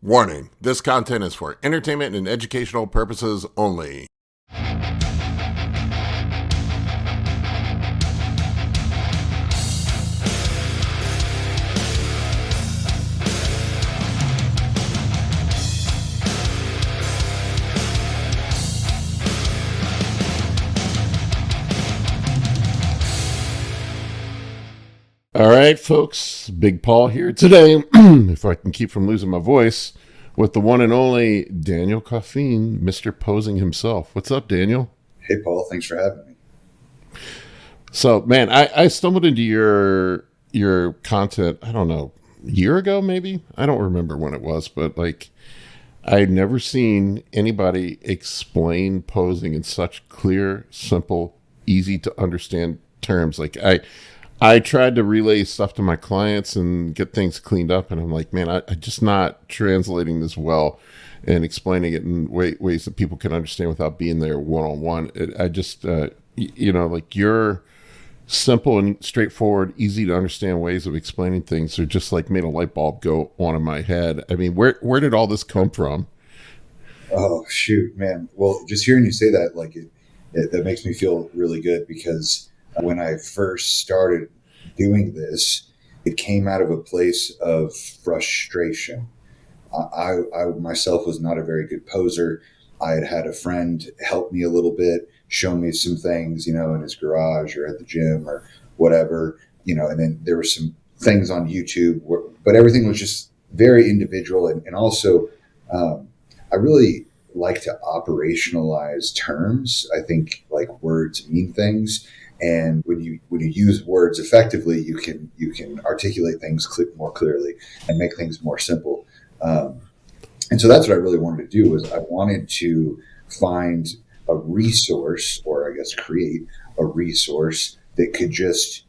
Warning, this content is for entertainment and educational purposes only. All right, folks, Big Paul here today, if I can keep from losing my voice, with the one and only Daniel Coffeen, Mr. Posing himself. What's up, Daniel? Hey, Paul. Thanks for having me. So, man, I stumbled into your content, I don't know, a year ago maybe? I don't remember when it was, but like I'd never seen anybody explain posing in such clear, simple, easy to understand terms. I tried to relay stuff to my clients and get things cleaned up, and I'm like, man, I'm just not translating this well and explaining it in ways that people can understand without being there one-on-one. I just, like your simple and straightforward, easy to understand ways of explaining things are just like made a light bulb go on in my head. I mean, where did all this come from? Oh, shoot, man. Well, just hearing you say that, that makes me feel really good because when I first started doing this, it came out of a place of frustration. I myself was not a very good poser. I had a friend help me a little bit, show me some things, in his garage or at the gym or whatever, and then there were some things on YouTube, but everything was just very individual. And also, I really like to operationalize terms. I think like words mean things. And when you use words effectively, you can articulate things more clearly and make things more simple. And so that's what I really wanted to do was I wanted to find a resource, or I guess create a resource that could just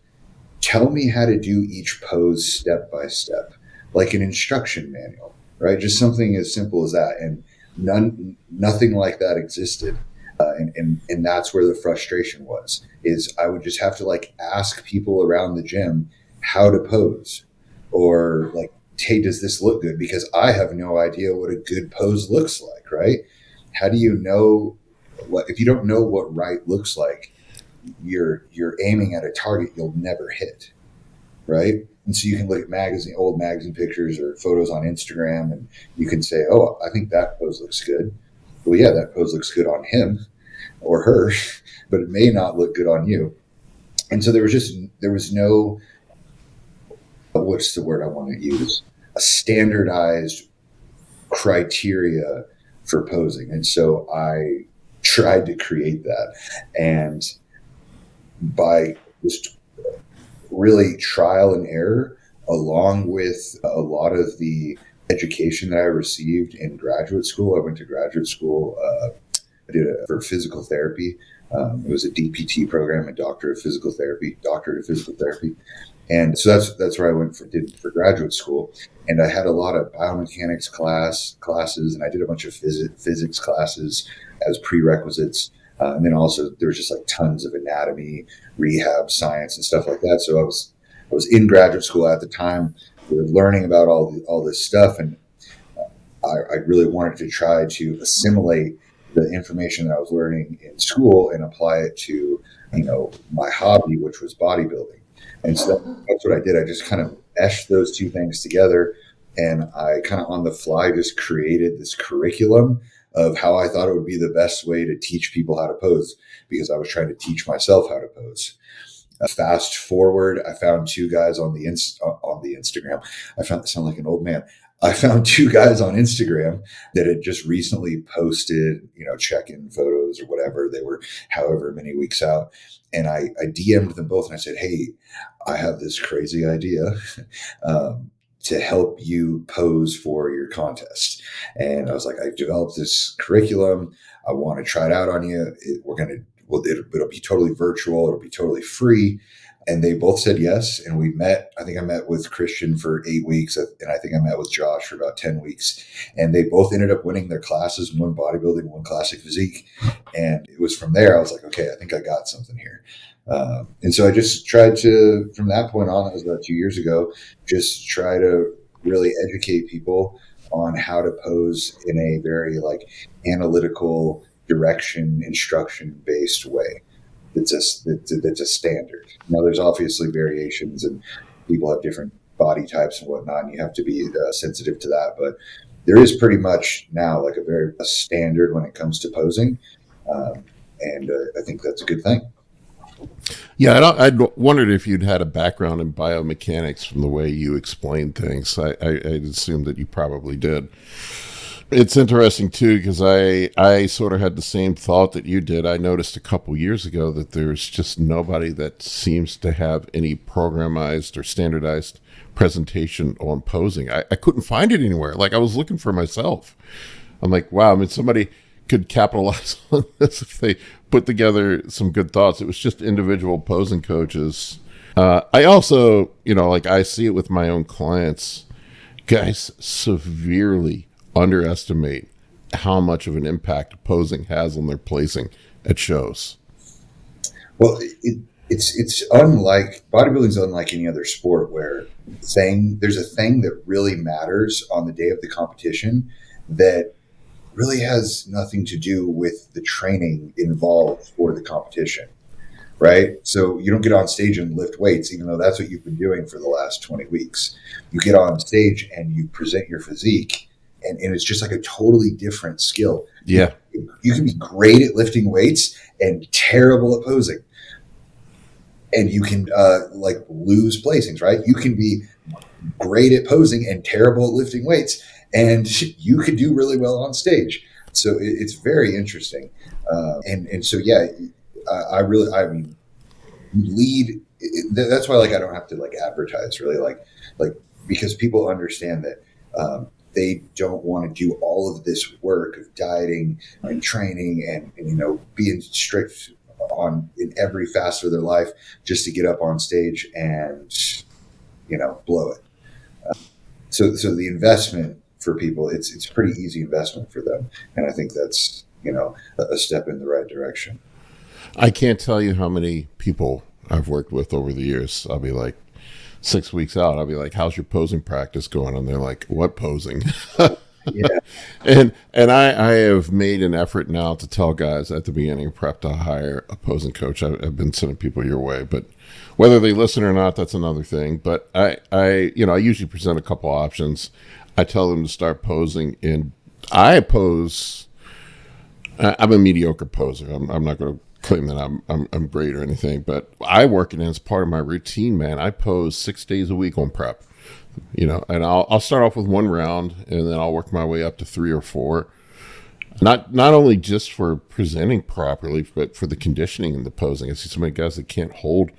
tell me how to do each pose step by step, like an instruction manual, right? Just something as simple as that. And nothing like that existed. And that's where the frustration was, is I would just have to like ask people around the gym how to pose, or like, hey, does this look good? Because I have no idea what a good pose looks like, right? How do you know if you don't know what right looks like, you're aiming at a target you'll never hit, right? And so you can look at old magazine pictures or photos on Instagram, and you can say, oh, I think that pose looks good. Well, yeah, that pose looks good on him or her, but it may not look good on you. And so there was no, what's the word I want to use? A standardized criteria for posing. And so I tried to create that. And by just really trial and error, along with a lot of the education that I received in graduate school. I went to graduate school. I did it for physical therapy. It was a DPT program, a doctorate of physical therapy. And so that's where I did for graduate school. And I had a lot of biomechanics classes, and I did a bunch of physics classes as prerequisites. And then also there was just like tons of anatomy, rehab science, and stuff like that. So I was in graduate school at the time. We were learning about all this stuff, and I really wanted to try to assimilate the information that I was learning in school and apply it to, my hobby, which was bodybuilding. And so that's what I did. I just kind of meshed those two things together, and I kind of on the fly just created this curriculum of how I thought it would be the best way to teach people how to pose, because I was trying to teach myself how to pose. Fast forward, I found two guys on the Instagram. I sound like an old man. I found two guys on Instagram that had just recently posted, check-in photos or whatever. They were however many weeks out. And I DM'd them both and I said, hey, I have this crazy idea to help you pose for your contest. And I was like, I developed this curriculum. I want to try it out on you. It'll be totally virtual. It'll be totally free. And they both said yes. And we met. I think I met with Christian for 8 weeks. And I think I met with Josh for about 10 weeks. And they both ended up winning their classes, one bodybuilding, one classic physique. And it was from there, I was like, okay, I think I got something here. And so I just tried to, from that point on, that was about 2 years ago, just try to really educate people on how to pose in a very like analytical direction, instruction based way. That's a standard. Now, there's obviously variations, and people have different body types and whatnot, and you have to be sensitive to that. But there is pretty much now like a standard when it comes to posing, and I think that's a good thing. Yeah, I'd wondered if you'd had a background in biomechanics from the way you explained things. I'd assumed that you probably did. It's interesting too, because I sort of had the same thought that you did. I noticed a couple years ago that there's just nobody that seems to have any programized or standardized presentation on posing. I couldn't find it anywhere. Like, I was looking for myself. I'm like, wow, I mean, somebody could capitalize on this if they put together some good thoughts. It was just individual posing coaches. I also, like, I see it with my own clients. Guys severely underestimate how much of an impact posing has on their placing at shows. Well, it's unlike bodybuilding is unlike any other sport where there's a thing that really matters on the day of the competition that really has nothing to do with the training involved for the competition, right? So you don't get on stage and lift weights, even though that's what you've been doing for the last 20 weeks. You get on stage and you present your physique, and it's just like a totally different skill. Yeah. You can be great at lifting weights and terrible at posing. And you can like lose placings, right? You can be great at posing and terrible at lifting weights, and you could do really well on stage. So it's very interesting. And so, yeah, I mean, lead. That's why, like, I don't have to like advertise really, like because people understand that they don't want to do all of this work of dieting and training and being strict in every facet of their life just to get up on stage and blow it. So the investment for people, it's a pretty easy investment for them, and I think that's a step in the right direction. I can't tell you how many people I've worked with over the years. I'll be like 6 weeks out, I'll be like, how's your posing practice going? And they're like, what posing? Yeah. And I have made an effort now to tell guys at the beginning of prep to hire a posing coach. I've been sending people your way, but whether they listen or not, that's another thing. But I usually present a couple options. I tell them to start posing I'm a mediocre poser. I'm not going to claim that I'm great or anything, but I work it as part of my routine, man. I pose 6 days a week on prep. And I'll start off with one round, and then I'll work my way up to 3 or 4. Not only just for presenting properly, but for the conditioning and the posing. I see so many guys that can't hold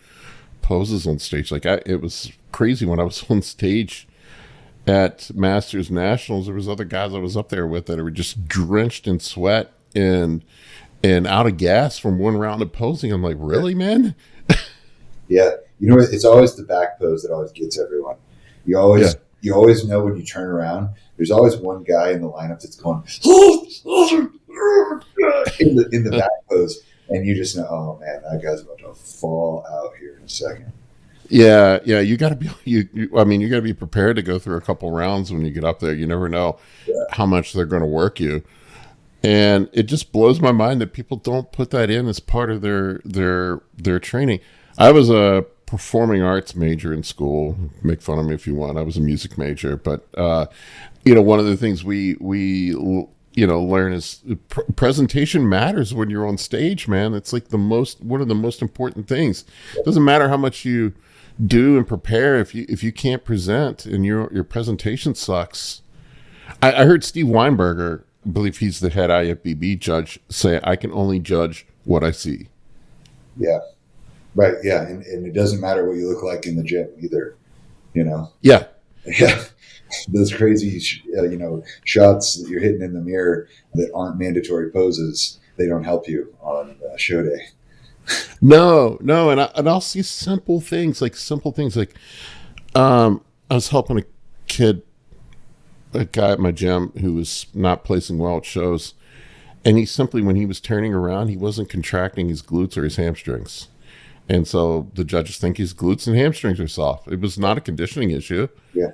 poses on stage. Like it was crazy when I was on stage at Masters Nationals. There was other guys I was up there with that were just drenched in sweat and out of gas from one round of posing. I'm like, really, man? Yeah, it's always the back pose that always gets everyone. You always know when you turn around, there's always one guy in the lineup that's going in the back pose, and you just know, oh man, that guy's about to fall out here in a second. Yeah, you got to be you got to be prepared to go through a couple rounds when you get up there. You never know how much they're going to work you. And it just blows my mind that people don't put that in as part of their training. I was a performing arts major in school. Make fun of me if you want. I was a music major, but one of the things we learn is presentation matters when you're on stage, man. It's like one of the most important things. It doesn't matter how much you do and prepare if you can't present and your presentation sucks. I heard Steve Weinberger, I believe he's the head IFBB judge, say, I can only judge what I see. Yeah. Right. Yeah. And it doesn't matter what you look like in the gym either, Yeah. Yeah. Those crazy, shots that you're hitting in the mirror that aren't mandatory poses, they don't help you on show day. No. And I'll see simple things like I was helping a guy at my gym who was not placing well at shows, and he simply, when he was turning around, he wasn't contracting his glutes or his hamstrings, and so the judges think his glutes and hamstrings are soft. It was not a conditioning issue. Yeah,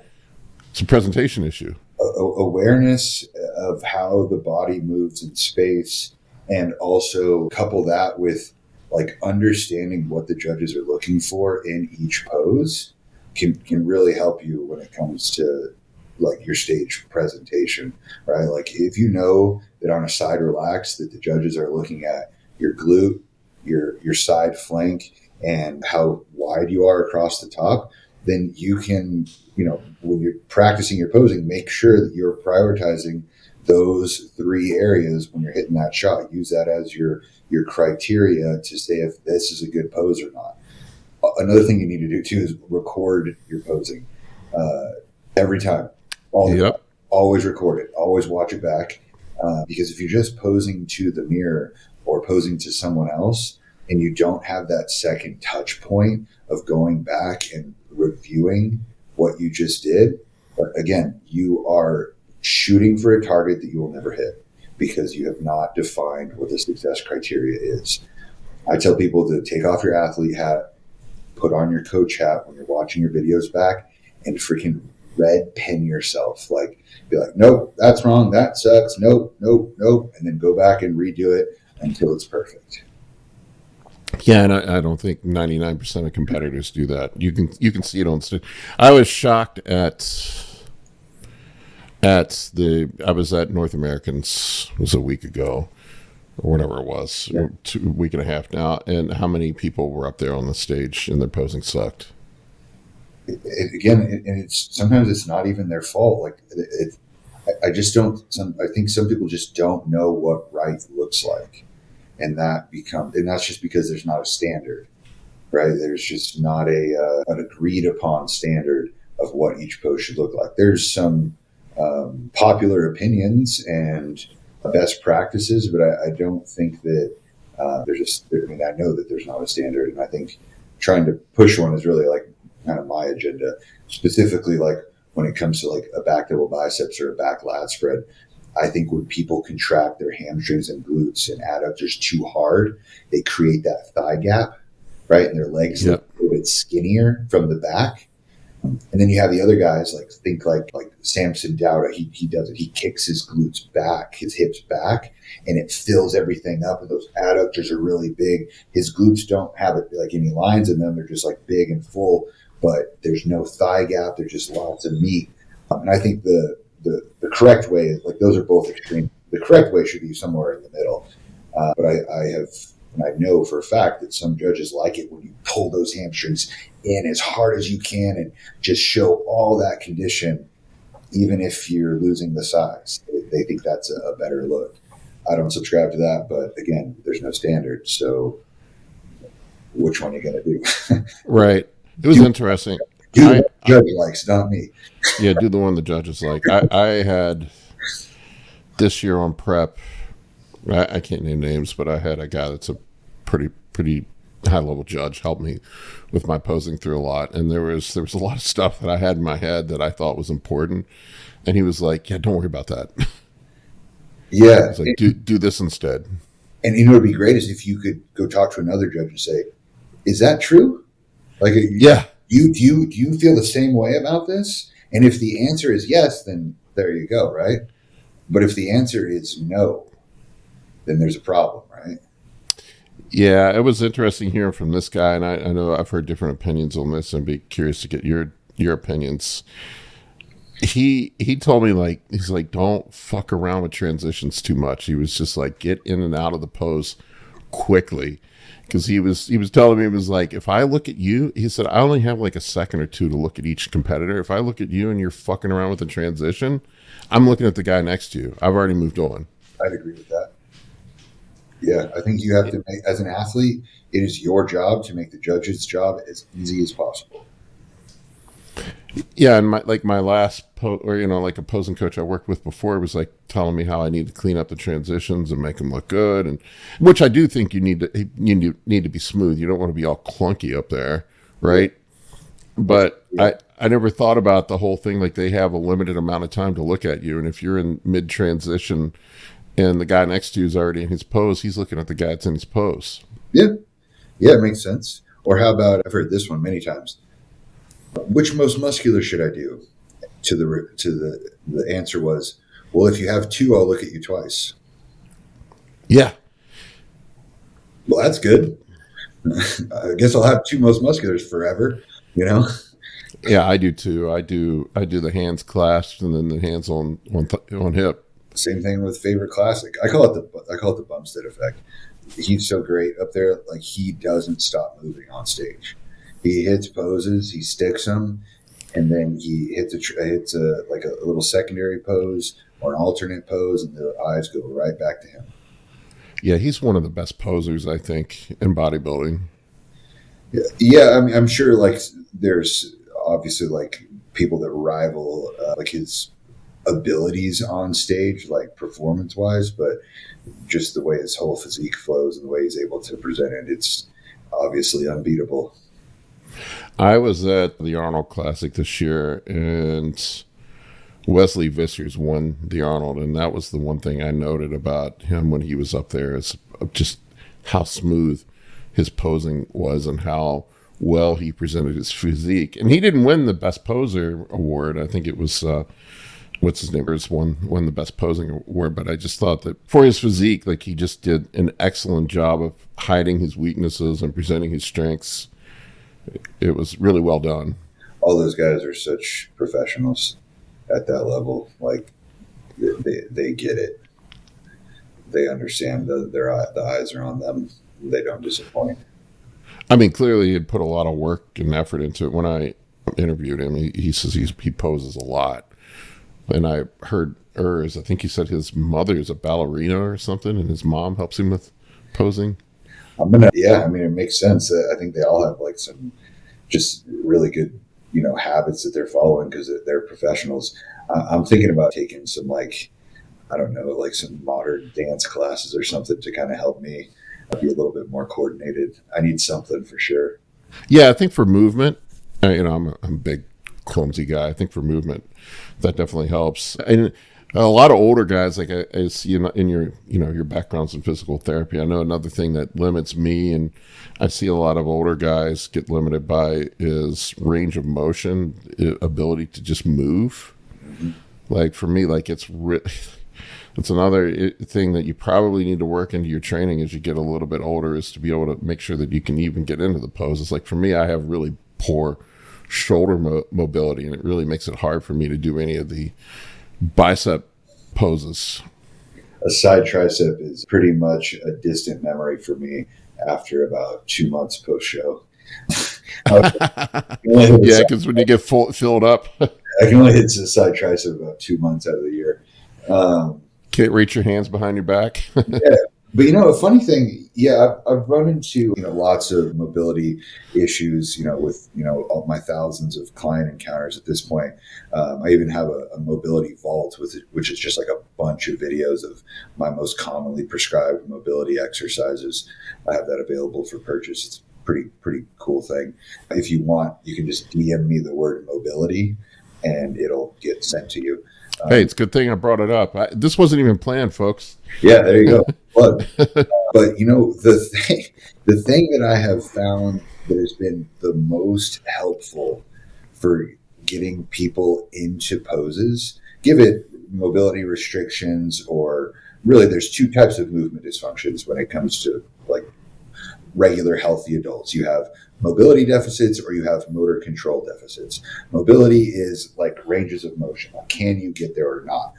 It's a presentation issue. Awareness of how the body moves in space, and also couple that with like understanding what the judges are looking for in each pose can really help you when it comes to like your stage presentation, right? Like if you know that on a side relax that the judges are looking at your glute, your side flank, and how wide you are across the top, then you can, when you're practicing your posing, make sure that you're prioritizing those three areas when you're hitting that shot. Use that as your criteria to say if this is a good pose or not. Another thing you need to do too is record your posing every time. All the time. Always record it. Always watch it back. Because if you're just posing to the mirror or posing to someone else and you don't have that second touch point of going back and reviewing what you just did, again, you are shooting for a target that you will never hit because you have not defined what the success criteria is. I tell people to take off your athlete hat, put on your coach hat when you're watching your videos back, and freaking red pen yourself. Like, be like, nope, that's wrong. That sucks. Nope, nope, nope. And then go back and redo it until it's perfect. Yeah, and I don't think 99% of competitors do that. You can see it on stage. I was shocked I was at North Americans, it was a week ago or whatever it was, a week and a half now, and how many people were up there on the stage and their posing sucked. And it's sometimes it's not even their fault. Like I just don't. I think some people just don't know what right looks like, and that's just because there's not a standard, right? There's just not an agreed upon standard of what each pose should look like. There's some popular opinions and best practices, but I don't think that I know that there's not a standard, and I think trying to push one is really like kind of my agenda, specifically like when it comes to like a back double biceps or a back lat spread. I think when people contract their hamstrings and glutes and adductors too hard, they create that thigh gap, right? And their legs look a little bit skinnier from the back. And then you have the other guys think like Samson Dowda. He does it. He kicks his glutes back, his hips back, and it fills everything up. And those adductors are really big. His glutes don't have like any lines in them. They're just like big and full, but there's no thigh gap. There's just lots of meat. And I think the correct way is like those are both extreme. The correct way should be somewhere in the middle. But I know for a fact that some judges like it when you pull those hamstrings in as hard as you can and just show all that condition, even if you're losing the size. They think that's a better look. I don't subscribe to that, but again, there's no standard. So which one are you going to do? Right. It was interesting. Do what the judge likes, not me. Yeah, do the one the judges like. I had this year on prep, I can't name names, but I had a guy that's a pretty high level judge help me with my posing through a lot, and there was a lot of stuff that I had in my head that I thought was important, and he was like, "Yeah, don't worry about that." Yeah, he's like, do this instead. And what would be great is if you could go talk to another judge and say, "Is that true? Like, yeah, do you feel the same way about this?" And if the answer is yes, then there you go, right? But if the answer is no, then there's a problem, right? Yeah, it was interesting hearing from this guy, and I know I've heard different opinions on this, and I'd be curious to get your opinions. He told me, like, he's like, don't fuck around with transitions too much. He was just like, get in and out of the pose quickly. Because he was telling me, it was like, if I look at you, he said, I only have like a second or two to look at each competitor. If I look at you and you're fucking around with the transition, I'm looking at the guy next to you. I've already moved on. I'd agree with that. Yeah, I think you have to make, as an athlete, it is your job to make the judge's job as easy as possible. Yeah, and my last like a posing coach I worked with before was like telling me how I need to clean up the transitions and make them look good, and which I do think you need to be smooth. You don't want to be all clunky up there, right? But yeah. I never thought about the whole thing. Like, they have a limited amount of time to look at you, and if you're in mid transition and the guy next to you is already in his pose, he's looking at the guy that's in his pose. Yeah, it makes sense. Or how about, I've heard this one many times. Which most muscular should I do? the answer was, well, if you have two, I'll look at you twice. Yeah. Well, that's good. I guess I'll have two most musculars forever, you know? Yeah, I do too. I do the hands clasped and then the hands on hip. Same thing with favorite classic. I call it the Bumstead effect. He's so great up there. Like, he doesn't stop moving on stage. He hits poses, he sticks them, and then he hits a little secondary pose or an alternate pose, and the eyes go right back to him. Yeah, he's one of the best posers, I think, in bodybuilding. Yeah, I mean, I'm sure like there's obviously like people that rival like his abilities on stage, like performance wise, but just the way his whole physique flows and the way he's able to present it, it's obviously unbeatable. I was at the Arnold Classic this year, and Wesley Vissers won the Arnold, and that was the one thing I noted about him when he was up there, is just how smooth his posing was and how well he presented his physique. And he didn't win the Best Poser award. I think it was what's his name? Won the Best Posing award. But I just thought that for his physique, like, he just did an excellent job of hiding his weaknesses and presenting his strengths. It was really well done. All those guys are such professionals at that level. Like, they get it. They understand the eyes are on them. They don't disappoint. I mean, clearly he'd put a lot of work and effort into it. When I interviewed him, he says he poses a lot. And I heard I think he said his mother is a ballerina or something, and his mom helps him with posing. I mean, it makes sense. I think they all have like some just really good, habits that they're following because they're professionals. I'm thinking about taking some, like, I don't know, like some modern dance classes or something to kind of help me be a little bit more coordinated. I need something for sure. Yeah, I think for movement, I'm a big clumsy guy. I think for movement, that definitely helps. And a lot of older guys, like I see in your backgrounds in physical therapy, I know another thing that limits me, and I see a lot of older guys get limited by, is range of motion, ability to just move. Mm-hmm. Like for me, like it's another thing that you probably need to work into your training as you get a little bit older, is to be able to make sure that you can even get into the poses. Like for me, I have really poor shoulder mobility, and it really makes it hard for me to do any of the bicep poses. A side tricep is pretty much a distant memory for me after about 2 months post show. Yeah, because when you get filled up, I can only hit a side tricep about 2 months out of the year. Can't reach your hands behind your back. Yeah. But a funny thing, I've run into lots of mobility issues, with all my thousands of client encounters at this point. I even have a mobility vault which is just like a bunch of videos of my most commonly prescribed mobility exercises. I have that available for purchase. It's a pretty cool thing. If you want, you can just DM me the word mobility, and it'll get sent to you. Hey, it's a good thing I brought it up. This wasn't even planned, folks. Yeah, there you go. But the thing that I have found that has been the most helpful for getting people into poses, give it mobility restrictions, or really there's two types of movement dysfunctions when it comes to like regular healthy adults. You have mobility deficits or you have motor control deficits. Mobility is like ranges of motion. Like, can you get there or not?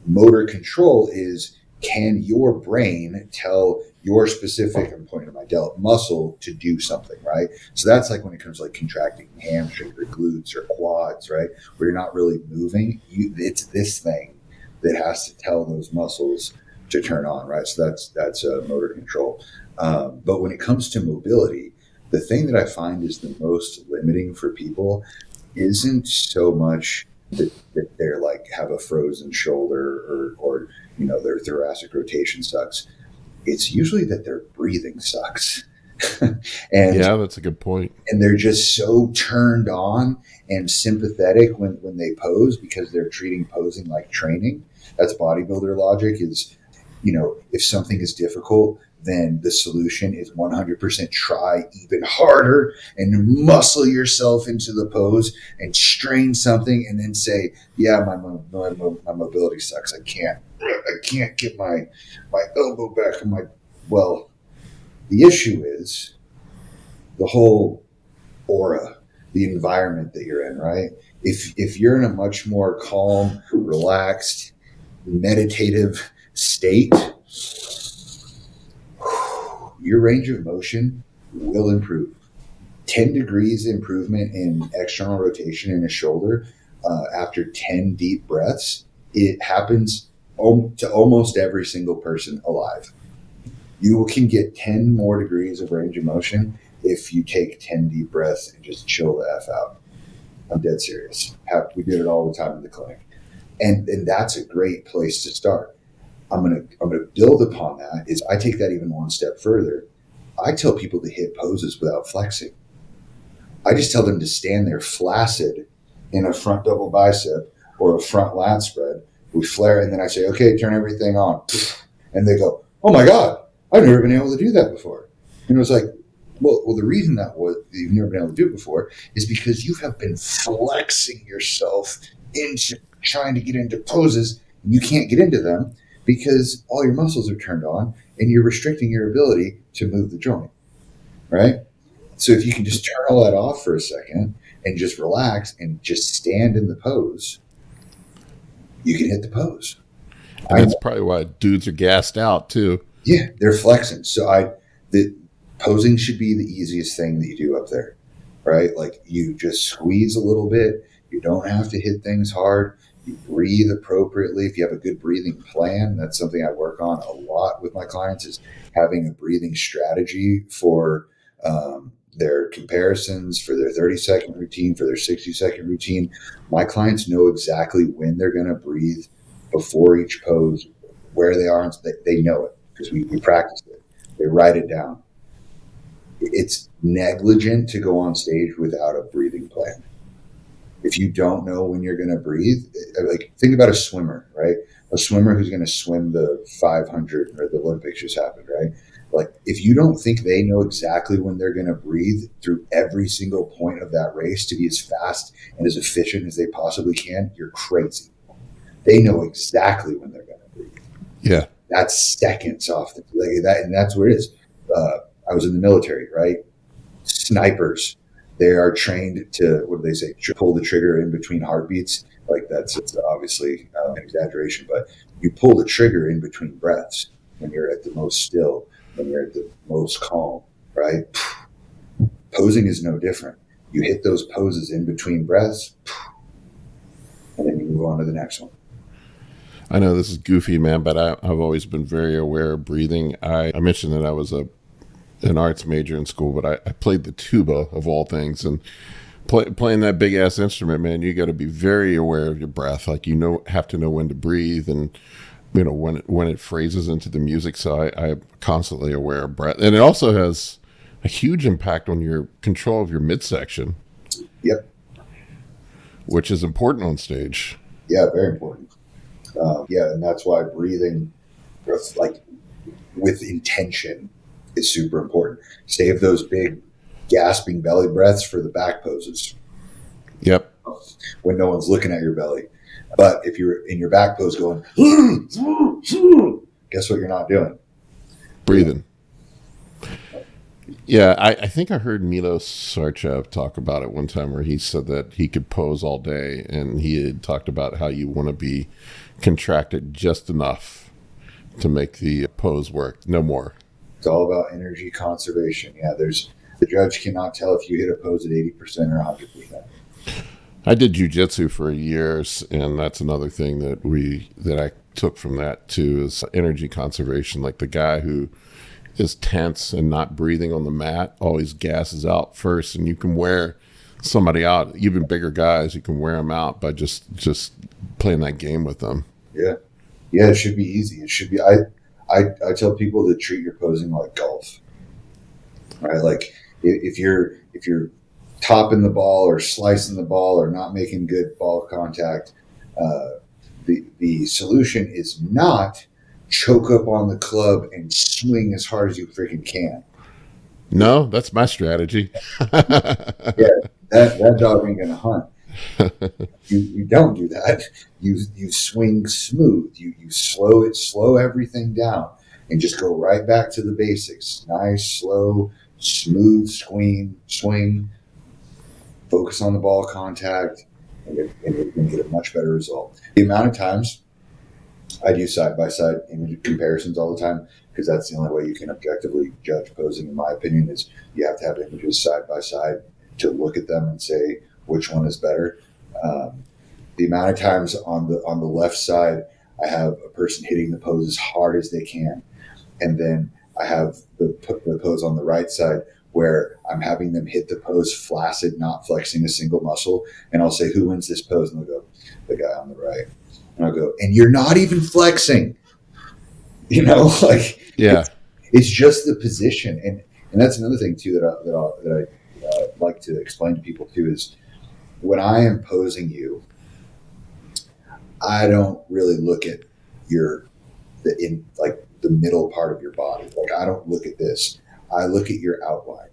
Motor control is, can your brain tell your specific, I'm pointing to my delt muscle to do something, right? So that's like when it comes to like contracting hamstrings or glutes or quads, right? Where you're not really moving. It's this thing that has to tell those muscles to turn on, right? So that's motor control. But when it comes to mobility, the thing that I find is the most limiting for people isn't so much that they're like have a frozen shoulder or their thoracic rotation sucks. It's usually that their breathing sucks. And yeah, that's a good point. And they're just so turned on and sympathetic when they pose because they're treating posing like training. That's bodybuilder logic. Is if something is difficult, then the solution is 100% try even harder and muscle yourself into the pose and strain something and then say, yeah, my mobility sucks. I can't get my elbow back. Well, the issue is the whole aura, the environment that you're in, right? If you're in a much more calm, relaxed, meditative state, your range of motion will improve. 10 degrees improvement in external rotation in a shoulder after 10 deep breaths, it happens to almost every single person alive. You can get 10 more degrees of range of motion if you take 10 deep breaths and just chill the F out. I'm dead serious. We did it all the time in the clinic. And that's a great place to start. I'm gonna build upon that. Is I take that even one step further. I tell people to hit poses without flexing. I just tell them to stand there flaccid in a front double bicep or a front lat spread. We flare, and then I say, okay, turn everything on. And they go, oh my God, I've never been able to do that before. And it was like, well, the reason you've never been able to do it before is because you have been flexing yourself into trying to get into poses, and you can't get into them because all your muscles are turned on and you're restricting your ability to move the joint, right? So if you can just turn all that off for a second and just relax and just stand in the pose, you can hit the pose. And that's probably why dudes are gassed out too. Yeah, they're flexing. So the posing should be the easiest thing that you do up there, right? Like you just squeeze a little bit. You don't have to hit things hard. You breathe appropriately. If you have a good breathing plan, that's something I work on a lot with my clients, is having a breathing strategy for their comparisons, for their 30-second routine, for their 60-second routine. My clients know exactly when they're going to breathe before each pose, where they are. They know it because we practice it. They write it down. It's negligent to go on stage without a breathing plan. If you don't know when you're going to breathe, like think about a swimmer, right? A swimmer who's going to swim the 500 or the Olympics just happened, right? Like if you don't think they know exactly when they're going to breathe through every single point of that race to be as fast and as efficient as they possibly can, you're crazy. They know exactly when they're going to breathe. Yeah. That's seconds off and that's where it is. I was in the military, right? Snipers. They are trained to, what do they say, pull the trigger in between heartbeats. Like it's obviously an exaggeration, but you pull the trigger in between breaths when you're at the most still, when you're at the most calm, right? Posing is no different. You hit those poses in between breaths, and then you move on to the next one. I know this is goofy, man, but I've always been very aware of breathing. I mentioned that I was an arts major in school, but I played the tuba of all things, and playing that big ass instrument, man, you got to be very aware of your breath. Like have to know when to breathe, and when it phrases into the music. So I'm constantly aware of breath, and it also has a huge impact on your control of your midsection. Yep, which is important on stage. Yeah, very important. And that's why breathing, like with intention, is super important. Save those big gasping belly breaths for the back poses. Yep. When no one's looking at your belly. But if you're in your back pose going, guess what you're not doing? Breathing. Yeah, I think I heard Milos Sarcev talk about it one time where he said that he could pose all day, and he had talked about how you want to be contracted just enough to make the pose work, no more. It's all about energy conservation. Yeah, the judge cannot tell if you hit a pose at 80% or 100%. I did jiu-jitsu for years, and that's another thing that I took from that too, is energy conservation. Like the guy who is tense and not breathing on the mat always gasses out first, and you can wear somebody out, even bigger guys, you can wear them out by just playing that game with them. Yeah, it should be easy. It should be. I tell people to treat your posing like golf, right? Like if you're topping the ball or slicing the ball or not making good ball contact, the solution is not choke up on the club and swing as hard as you freaking can. No, that's my strategy. Yeah, that dog ain't gonna hunt. You don't do that. You swing smooth. You slow everything down, and just go right back to the basics. Nice, slow, smooth swing. Focus on the ball contact, and you're going to get a much better result. The amount of times I do side-by-side image comparisons all the time, because that's the only way you can objectively judge posing, in my opinion, is you have to have images side-by-side to look at them and say which one is better. The amount of times on the left side, I have a person hitting the pose as hard as they can. And then I have the pose on the right side where I'm having them hit the pose flaccid, not flexing a single muscle. And I'll say, who wins this pose? And they'll go, the guy on the right. And I'll go, and you're not even flexing. Like, yeah, it's just the position. And that's another thing too that I like to explain to people too, is when I am posing you, I don't really look at the middle part of your body. Like, I don't look at this. I look at your outline.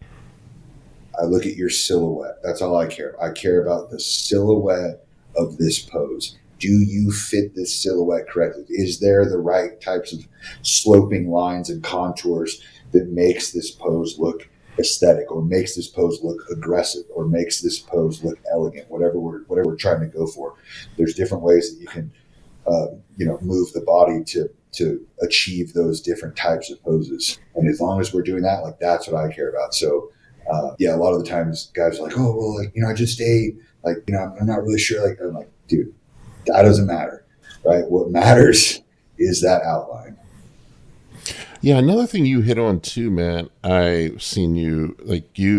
I look at your silhouette. That's all I care about. I care about the silhouette of this pose. Do you fit this silhouette correctly? Is there the right types of sloping lines and contours that makes this pose look aesthetic, or makes this pose look aggressive, or makes this pose look elegant? Whatever we're trying to go for. There's different ways that you can move the body to achieve those different types of poses. And as long as we're doing that, like, that's what I care about. So a lot of the times guys are like, oh, well, like, I just ate, like, I'm not really sure. Like, I'm like, dude, that doesn't matter, right? What matters is that outline. Yeah, another thing you hit on too, man, I've seen you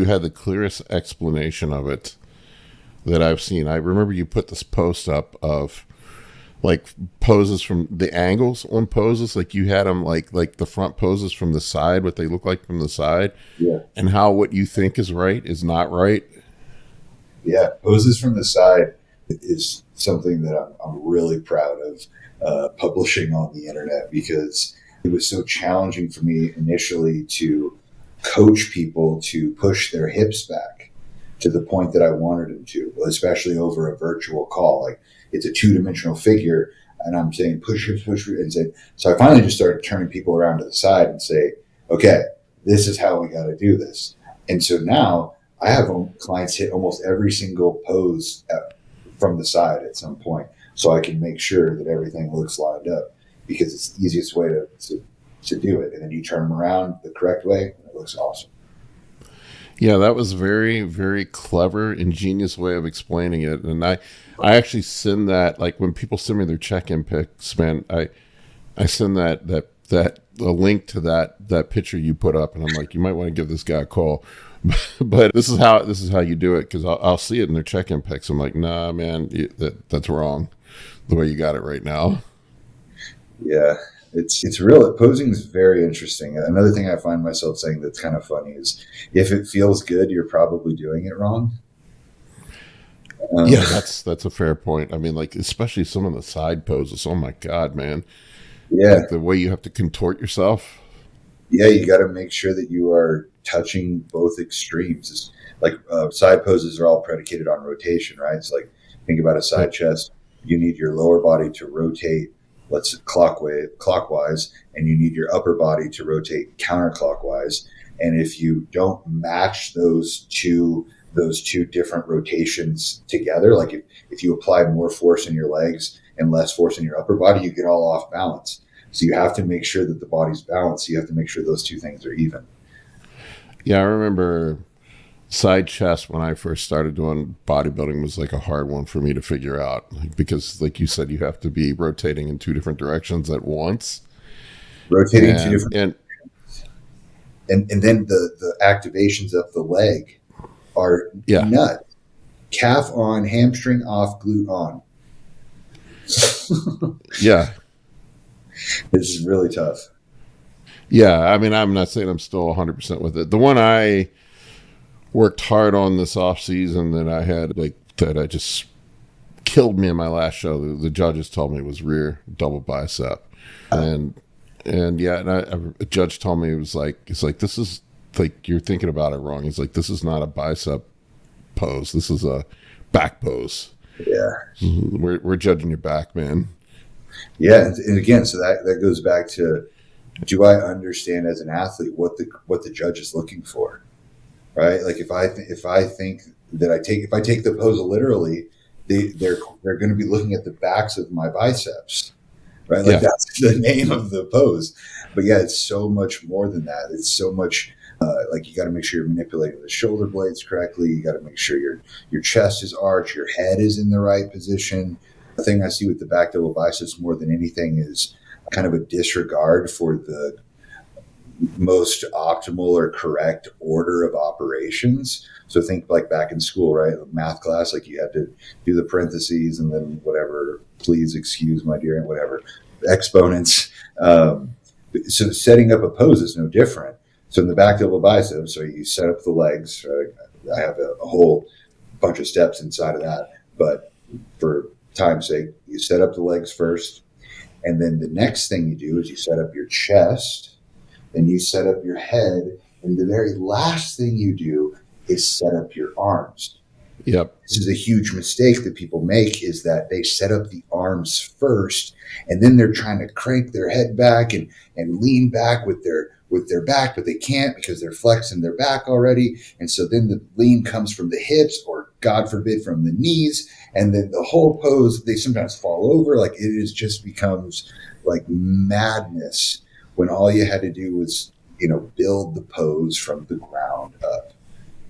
had the clearest explanation of it that I've seen. I remember you put this post up of like poses from the angles on poses, like you had them like the front poses from the side, what they look like from the side, and how what you think is right is not right. Yeah, poses from the side is something that I'm really proud of publishing on the internet, because it was so challenging for me initially to coach people to push their hips back to the point that I wanted them to, especially over a virtual call. Like, it's a two-dimensional figure, and I'm saying push hips, and say. So I finally just started turning people around to the side and say, okay, this is how we got to do this. And so now I have clients hit almost every single pose from the side at some point, so I can make sure that everything looks lined up, because it's the easiest way to do it. And then you turn them around the correct way, and it looks awesome. Yeah, that was very, very clever, ingenious way of explaining it. And I actually send that, like, when people send me their check-in pics, man, I send that a link to that picture you put up, and I'm like, you might want to give this guy a call. But this is how you do it, because I'll see it in their check-in pics. I'm like, nah, man, that's wrong, the way you got it right now. Yeah, it's real. Posing is very interesting. Another thing I find myself saying that's kind of funny is, if it feels good, you're probably doing it wrong. Yeah, that's a fair point. I mean, like, especially some of the side poses. Oh my God, man. Yeah. Like the way you have to contort yourself. Yeah, you got to make sure that you are touching both extremes. It's like side poses are all predicated on rotation, right? It's like, think about a side chest. You need your lower body to rotate, let's clockwise, and you need your upper body to rotate counterclockwise. And if you don't match those two different rotations together, like if you apply more force in your legs and less force in your upper body, you get all off balance. So you have to make sure that the body's balanced. You have to make sure those two things are even. Yeah, I remember side chest when I first started doing bodybuilding was like a hard one for me to figure out, because like you said, you have to be rotating in two different directions at once. Rotating two different and then the activations of the leg are nuts. Calf on, hamstring off, glute on. Yeah. This is really tough. Yeah, I mean, I'm not saying I'm still 100% with it. The one I worked hard on this off season that I had, like, that I just killed me in my last show, the judges told me, was rear double bicep. And And yeah, and a judge told me, it's like, this is like, you're thinking about it wrong. He's like, this is not a bicep pose. This is a back pose. Yeah. We're judging your back, man. Yeah. And again, so that goes back to, do I understand as an athlete what the judge is looking for? Right. Like if I think that if I take the pose literally, they're going to be looking at the backs of my biceps. Right. Like that's the name of the pose. But yeah, it's so much more than that. It's so much like you got to make sure you're manipulating the shoulder blades correctly. You got to make sure your chest is arched, your head is in the right position. The thing I see with the back double biceps more than anything is kind of a disregard for the most optimal or correct order of operations. So think like back in school, right? Math class, like you had to do the parentheses and then whatever, please excuse my dear, and whatever, exponents. So setting up a pose is no different. So in the back double biceps, so you set up the legs. Right? I have a whole bunch of steps inside of that, but for time's sake, you set up the legs first. And then the next thing you do is you set up your chest, then you set up your head, and the very last thing you do is set up your arms. Yep. This is a huge mistake that people make, is that they set up the arms first, and then they're trying to crank their head back and lean back with their back, but they can't because they're flexing their back already. And so then the lean comes from the hips, or God forbid from the knees. And then the whole pose, they sometimes fall over. Like just becomes like madness when all you had to do was, build the pose from the ground up.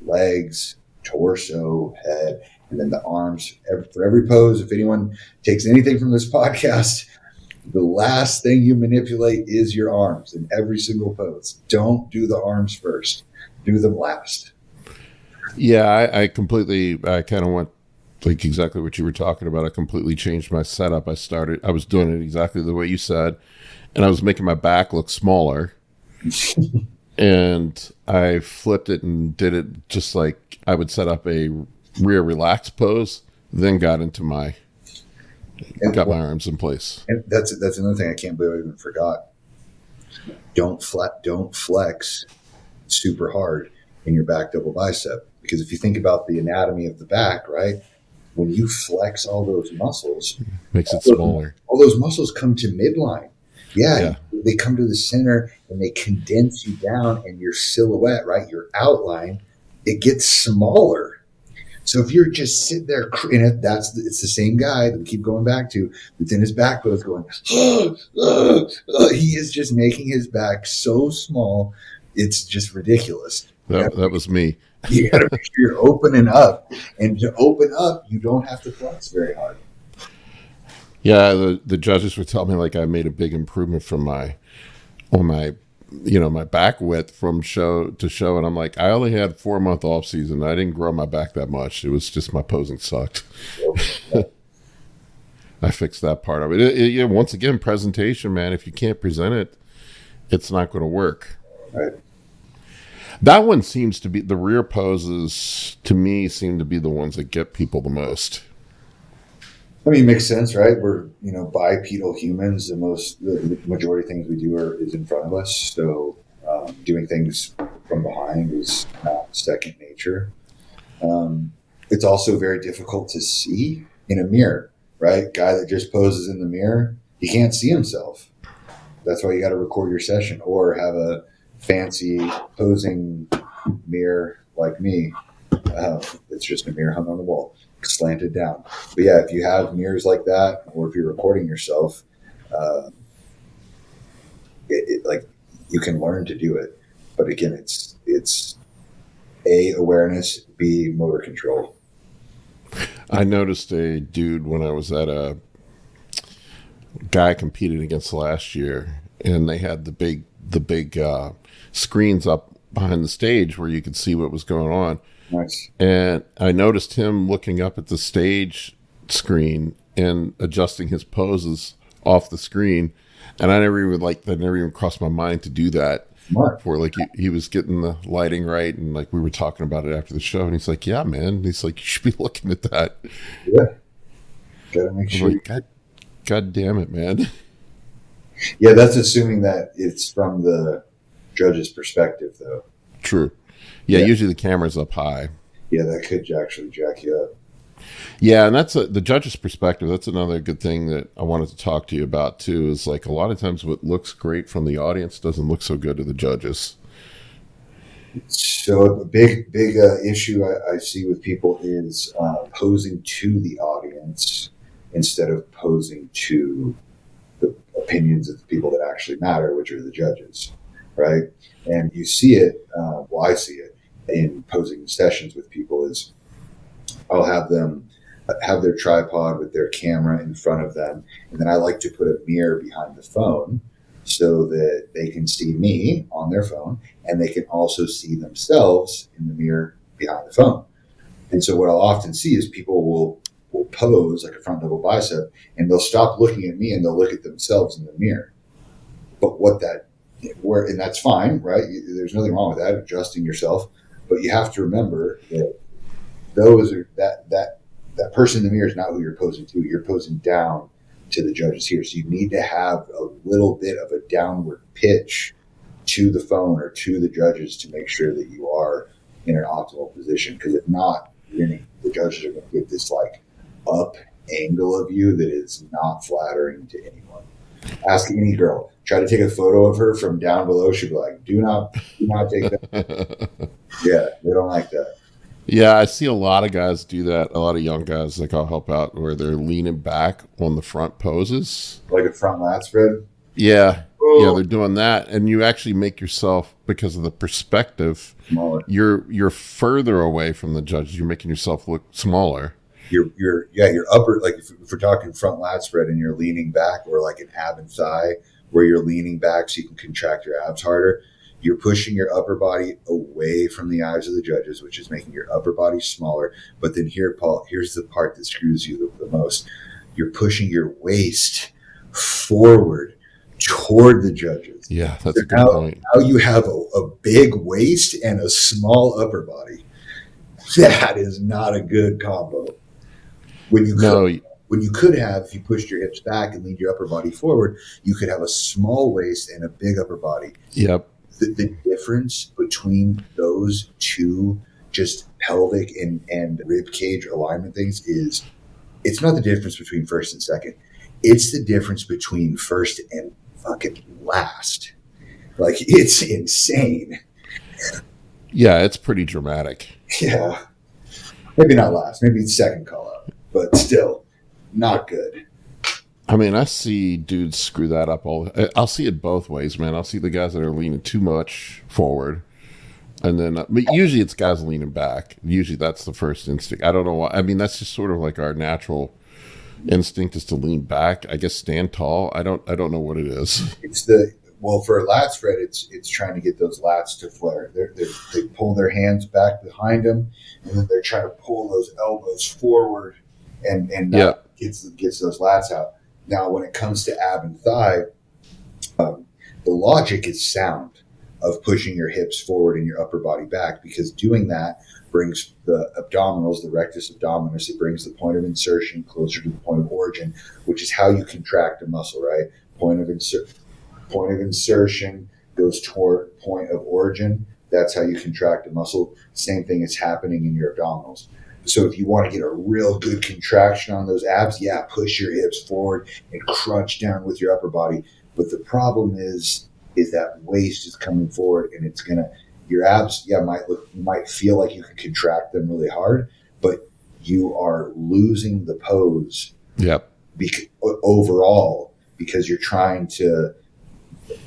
Legs, torso, head, and then the arms. For every pose, if anyone takes anything from this podcast, the last thing you manipulate is your arms in every single pose. Don't do the arms first. Do them last. Yeah, I kind of went like exactly what you were talking about. I completely changed my setup. I was doing it exactly the way you said, and I was making my back look smaller. And I flipped it and did it just like I would set up a rear relaxed pose, then got my arms in place. And that's another thing I can't believe I even forgot. Don't flex super hard in your back double bicep, because if you think about the anatomy of the back, right, when you flex all those muscles, makes it smaller. All those muscles come to midline. Yeah, they come to the center and they condense you down, and your silhouette, right, your outline, it gets smaller. So if you're just sitting there, and it's the same guy that we keep going back to, that's in his back pose going, he is just making his back so small, it's just ridiculous. That was me. You got to make sure you're opening up, and to open up, you don't have to flex very hard. Yeah, the judges were telling me like I made a big improvement from my back width from show to show, and I'm like, I only had 4-month off season. I didn't grow my back that much. It was just my posing sucked. I fixed that part of it. Once again, presentation, man. If you can't present it, it's not going to work. Right. That one seems to be, the rear poses to me seem to be the ones that get people the most. I mean, it makes sense, right? We're, bipedal humans. The majority of things we do is in front of us. So doing things from behind is not second nature. It's also very difficult to see in a mirror, right? Guy that just poses in the mirror, he can't see himself. That's why you got to record your session or have a fancy posing mirror like me. It's just a mirror hung on the wall, slanted down. But yeah, if you have mirrors like that, or if you're recording yourself, like you can learn to do it. But again, it's A, awareness, B, motor control. I noticed a dude when I was at a guy competed against last year, and they had the big screens up behind the stage where you could see what was going on. Nice. And I noticed him looking up at the stage screen and adjusting his poses off the screen. And that never even crossed my mind to do that. Smart. For like he was getting the lighting right, and like we were talking about it after the show, and he's like, "Yeah, man." He's like, "You should be looking at that." Yeah. Gotta make sure. Like, God damn it, man. Yeah, that's assuming that it's from the judge's perspective, though. True. Yeah, usually the camera's up high. Yeah, that could actually jack you up. Yeah, and that's the judge's perspective. That's another good thing that I wanted to talk to you about too. Is like a lot of times what looks great from the audience doesn't look so good to the judges. So a big issue I see with people is posing to the audience instead of posing to the opinions of the people that actually matter, which are the judges, right? And you see it, well, I see it in posing sessions with people is I'll have them have their tripod with their camera in front of them. And then I like to put a mirror behind the phone so that they can see me on their phone and they can also see themselves in the mirror behind the phone. And so what I'll often see is people will pose like a front double bicep and they'll stop looking at me and they'll look at themselves in the mirror. But and that's fine, right? There's nothing wrong with that, adjusting yourself. But you have to remember that that person in the mirror is not who you're posing to. You're posing down to the judges here. So you need to have a little bit of a downward pitch to the phone or to the judges to make sure that you are in an optimal position. Because if not, the judges are going to get this like up angle of you that is not flattering to anyone. Ask any girl. Try to take a photo of her from down below. She'll be like, do not take that. Yeah, they don't like that. Yeah, I see a lot of guys do that. A lot of young guys, like I'll help out, where they're leaning back on the front poses. Like a front lat spread? Yeah. Oh. Yeah, they're doing that. And you actually make yourself, because of the perspective, smaller. You're further away from the judges. You're making yourself look smaller. Your upper, like if we're talking front lat spread and you're leaning back, or like an ab and thigh where you're leaning back so you can contract your abs harder, you're pushing your upper body away from the eyes of the judges, which is making your upper body smaller. But then here, Paul, here's the part that screws you the most. You're pushing your waist forward toward the judges. Yeah, that's a good point. Now you have a big waist and a small upper body. That is not a good combo. When you could have, if you pushed your hips back and leaned your upper body forward, you could have a small waist and a big upper body. Yep. The difference between those two just pelvic and rib cage alignment things is, it's not the difference between first and second. It's the difference between first and fucking last. Like, it's insane. Yeah, it's pretty dramatic. Yeah. Maybe not last. Maybe second call out. But still, not good. I mean, I see dudes screw that up I'll see it both ways, man. I'll see the guys that are leaning too much forward. And then, but usually it's guys leaning back. Usually that's the first instinct. I don't know why. I mean, that's just sort of like our natural instinct is to lean back. I guess stand tall. I don't know what it is. For a lat spread, it's trying to get those lats to flare. They pull their hands back behind them, and then they're trying to pull those elbows forward, and that gets those lats out. Now, when it comes to ab and thigh, the logic is sound of pushing your hips forward and your upper body back, because doing that brings the abdominals, the rectus abdominis, it brings the point of insertion closer to the point of origin, which is how you contract a muscle, right? Point of insertion goes toward point of origin. That's how you contract a muscle. Same thing is happening in your abdominals. So if you want to get a real good contraction on those abs, push your hips forward and crunch down with your upper body. But the problem is that waist is coming forward, and it's your abs, might feel like you can contract them really hard, but you are losing the pose. Yep. Overall, because you're trying to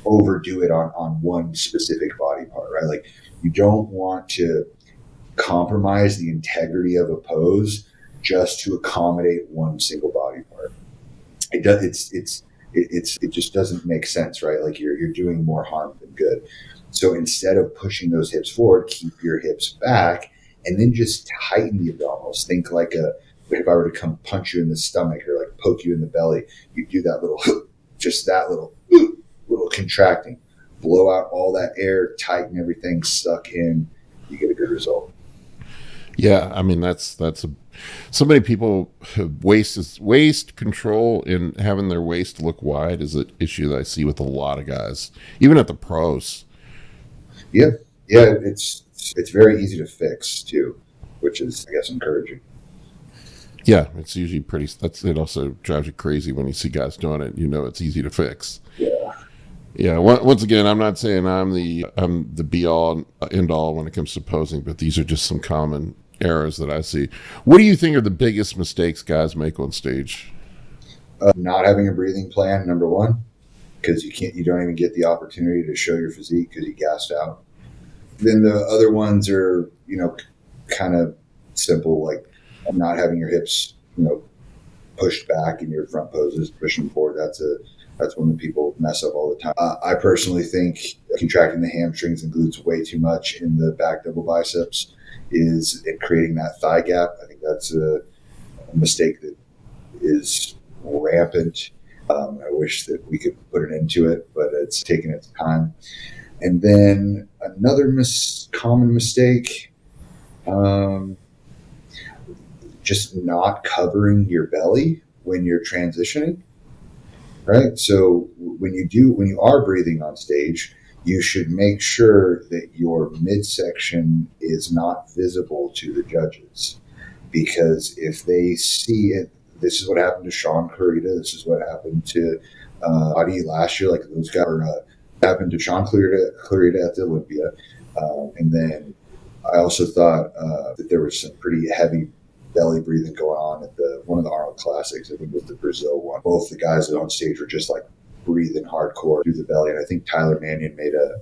overdo it on one specific body part, right? Like, you don't want to compromise the integrity of a pose just to accommodate one single body part. It just doesn't make sense, right? Like, you're doing more harm than good. So instead of pushing those hips forward, keep your hips back, and then just tighten the abdominals. Think like if I were to come punch you in the stomach or like poke you in the belly, you do that little contracting, blow out all that air, tighten everything, suck in, you get a good result. Yeah, I mean so many people have waist control and having their waist look wide is an issue that I see with a lot of guys, even at the pros. Yeah, yeah, it's very easy to fix too, which is, I guess, encouraging. Yeah, it's usually pretty. It also drives you crazy when you see guys doing it. You know, it's easy to fix. Yeah. Yeah. Once again, I'm not saying I'm the be all end all when it comes to posing, but these are just some common errors that I see. What do you think are the biggest mistakes guys make on stage? Not having a breathing plan, number one, because you don't even get the opportunity to show your physique because you gassed out. Then the other ones are, kind of simple, like not having your hips, pushed back in your front poses, pushing forward. That's one that people mess up all the time. I personally think contracting the hamstrings and glutes way too much in the back double biceps is creating that thigh gap. I think that's a mistake that is rampant. I wish that we could put an end to it, but it's taking its time. And then another common mistake, just not covering your belly when you're transitioning, right? So when you are breathing on stage, you should make sure that your midsection is not visible to the judges, because if they see it, this is what happened to Sean Clarita. This is what happened to Adi last year. Like those guys happened to Sean Clarita at the Olympia. And then I also thought that there was some pretty heavy belly breathing going on at one of the Arnold Classics. I think it was the Brazil one. Both the guys on stage were just like breathing hardcore through the belly. And I think Tyler Mannion made a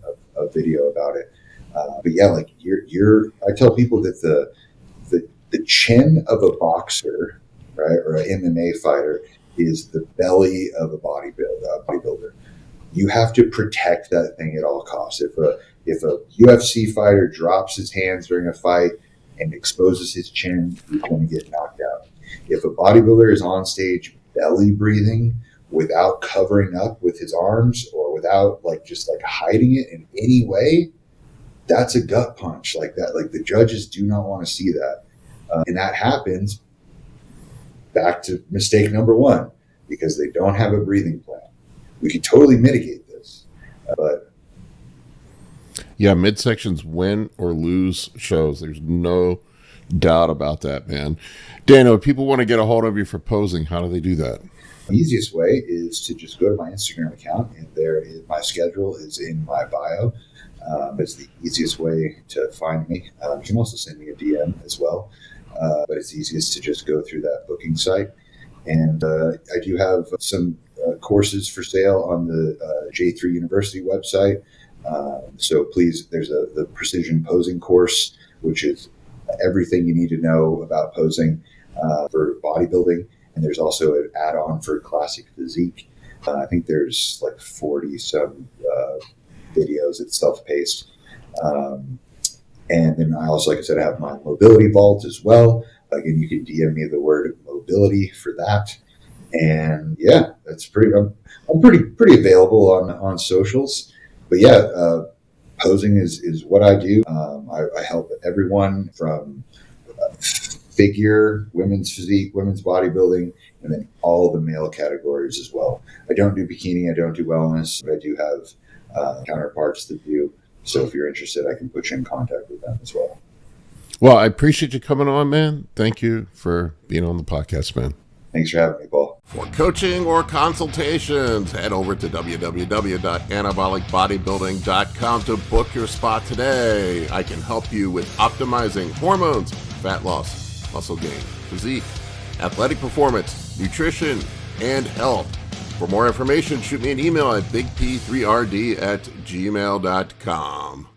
video about it. But yeah, like I tell people that the chin of a boxer, right, or an MMA fighter is the belly of a bodybuilder. You have to protect that thing at all costs. If a UFC fighter drops his hands during a fight and exposes his chin, he's going to get knocked out. If a bodybuilder is on stage belly breathing without covering up with his arms or without just hiding it in any way, that's a gut punch like that. Like the judges do not want to see that. And that happens back to mistake number one, because they don't have a breathing plan. We can totally mitigate this, but yeah, midsections win or lose shows. There's no doubt about that, man. Daniel, if people want to get a hold of you for posing, how do they do that? The easiest way is to just go to my Instagram account, and my schedule is in my bio. It's the easiest way to find me. You can also send me a DM as well. But it's easiest to just go through that booking site. And I do have some courses for sale on the J3 University website. So please, there's the precision posing course, which is everything you need to know about posing for bodybuilding. And there's also an add-on for classic physique. I think there's 40 some videos. It's self-paced. And then I also, like I said, I have my mobility vault as well. Again, you can DM me the word mobility for that. And yeah, that's I'm pretty available on socials. But yeah, posing is what I do. I help everyone from figure, women's physique, women's bodybuilding, and then all the male categories as well. I don't do bikini, I don't do wellness, but I do have counterparts that do. So if you're interested, I can put you in contact with them as well. Well, I appreciate you coming on, man. Thank you for being on the podcast, man. Thanks for having me, Paul. For coaching or consultations, head over to www.anabolicbodybuilding.com to book your spot today. I can help you with optimizing hormones, fat loss, muscle gain, physique, athletic performance, nutrition, and health. For more information, shoot me an email at bigp3rd@gmail.com.